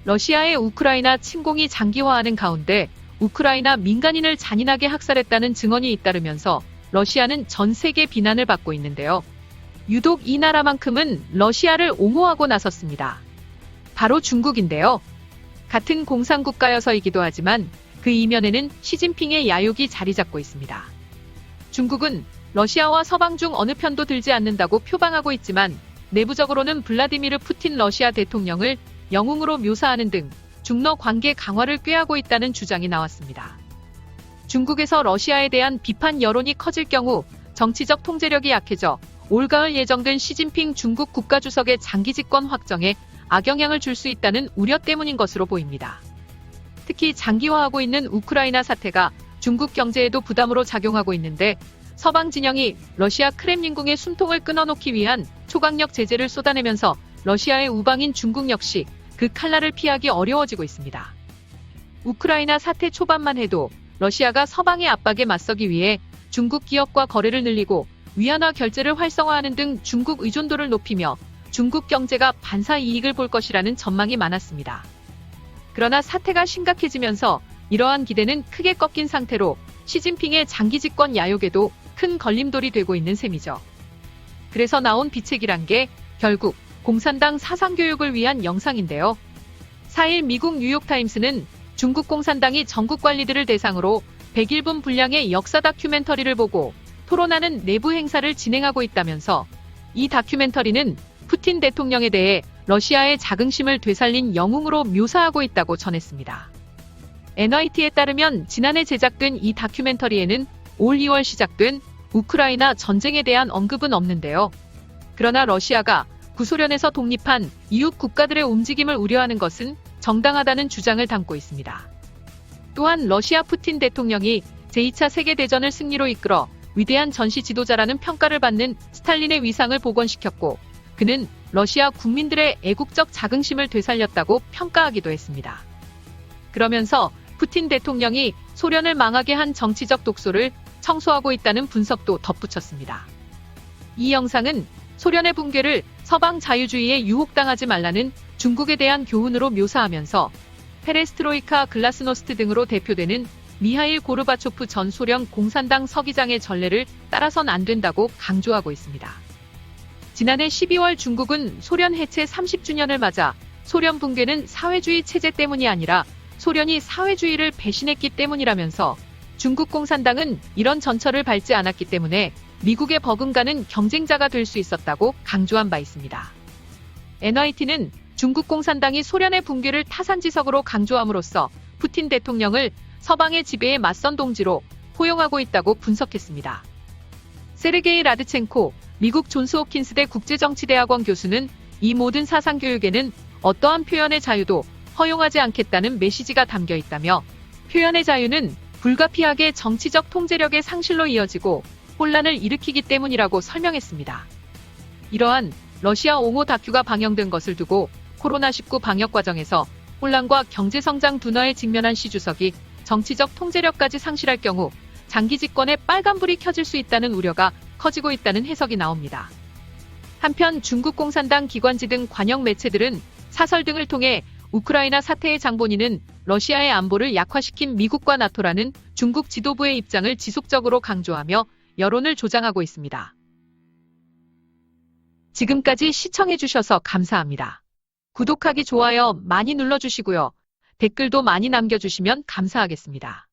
러시아의 우크라이나 침공이 장기화하는 가운데 우크라이나 민간인을 잔인하게 학살했다는 증언이 잇따르면서 러시아는 전 세계 비난을 받고 있는데요. 유독 이 나라만큼은 러시아를 옹호하고 나섰습니다. 바로 중국인데요. 같은 공산국가여서이기도 하지만 그 이면에는 시진핑의 야욕이 자리 잡고 있습니다. 중국은 러시아와 서방 중 어느 편도 들지 않는다고 표방하고 있지만 내부적으로는 블라디미르 푸틴 러시아 대통령을 영웅으로 묘사하는 등 중러 관계 강화를 꾀하고 있다는 주장이 나왔습니다. 중국에서 러시아에 대한 비판 여론이 커질 경우 정치적 통제력이 약해져 올가을 예정된 시진핑 중국 국가주석의 장기 집권 확정에 악영향을 줄 수 있다는 우려 때문인 것으로 보입니다. 특히 장기화하고 있는 우크라이나 사태가 중국 경제에도 부담으로 작용하고 있는데 서방 진영이 러시아 크렘린궁의 숨통을 끊어놓기 위한 초강력 제재를 쏟아내면서 러시아의 우방인 중국 역시 그 칼날을 피하기 어려워지고 있습니다. 우크라이나 사태 초반만 해도 러시아가 서방의 압박에 맞서기 위해 중국 기업과 거래를 늘리고 위안화 결제를 활성화하는 등 중국 의존도를 높이며 중국 경제가 반사 이익을 볼 것이라는 전망이 많았습니다. 그러나 사태가 심각해지면서 이러한 기대는 크게 꺾인 상태로 시진핑의 장기 집권 야욕에도 큰 걸림돌이 되고 있는 셈이죠. 그래서 나온 비책이란 게 결국 공산당 사상교육을 위한 영상인데요. 4일 미국 뉴욕타임스는 중국 공산당이 전국 관리들을 대상으로 101분 분량의 역사 다큐멘터리를 보고 토론하는 내부 행사를 진행하고 있다면서 이 다큐멘터리는 푸틴 대통령에 대해 러시아의 자긍심을 되살린 영웅으로 묘사하고 있다고 전했습니다. NYT에 따르면 지난해 제작된 이 다큐멘터리에는 올 2월 시작된 우크라이나 전쟁에 대한 언급은 없는데요. 그러나 러시아가 구소련에서 독립한 이웃 국가들의 움직임을 우려하는 것은 정당하다는 주장을 담고 있습니다. 또한 러시아 푸틴 대통령이 제2차 세계대전을 승리로 이끌어 위대한 전시 지도자라는 평가를 받는 스탈린의 위상을 복원시켰고 그는 러시아 국민들의 애국적 자긍심을 되살렸다고 평가하기도 했습니다. 그러면서 푸틴 대통령이 소련을 망하게 한 정치적 독소를 청소하고 있다는 분석도 덧붙였습니다. 이 영상은 소련의 붕괴를 서방 자유주의에 유혹당하지 말라는 중국에 대한 교훈으로 묘사하면서 페레스트로이카 글라스노스트 등으로 대표되는 미하일 고르바초프 전 소련 공산당 서기장의 전례를 따라선 안 된다고 강조하고 있습니다. 지난해 12월 중국은 소련 해체 30주년을 맞아 소련 붕괴는 사회주의 체제 때문이 아니라 소련이 사회주의를 배신했기 때문이라면서 중국 공산당은 이런 전철을 밟지 않았기 때문에 미국에 버금가는 경쟁자가 될 수 있었다고 강조한 바 있습니다. NYT는 중국 공산당이 소련의 붕괴를 타산지석으로 강조함으로써 푸틴 대통령을 서방의 지배에 맞선 동지로 포용하고 있다고 분석했습니다. 세르게이 라드첸코 미국 존스호킨스대 국제정치대학원 교수는 이 모든 사상교육에는 어떠한 표현의 자유도 허용하지 않겠다는 메시지가 담겨 있다며 표현의 자유는 불가피하게 정치적 통제력의 상실로 이어지고 혼란을 일으키기 때문이라고 설명했습니다. 이러한 러시아 옹호 다큐가 방영된 것을 두고 코로나19 방역 과정에서 혼란과 경제성장 둔화에 직면한 시 주석이 정치적 통제력까지 상실할 경우 장기 집권에 빨간불이 켜질 수 있다는 우려가 커지고 있다는 해석이 나옵니다. 한편 중국 공산당 기관지 등 관영 매체들은 사설 등을 통해 우크라이나 사태의 장본인은 러시아의 안보를 약화시킨 미국과 나토라는 중국 지도부의 입장을 지속적으로 강조하며 여론을 조장하고 있습니다. 지금까지 시청해주셔서 감사합니다. 구독하기, 좋아요 많이 눌러주시고요. 댓글도 많이 남겨주시면 감사하겠습니다.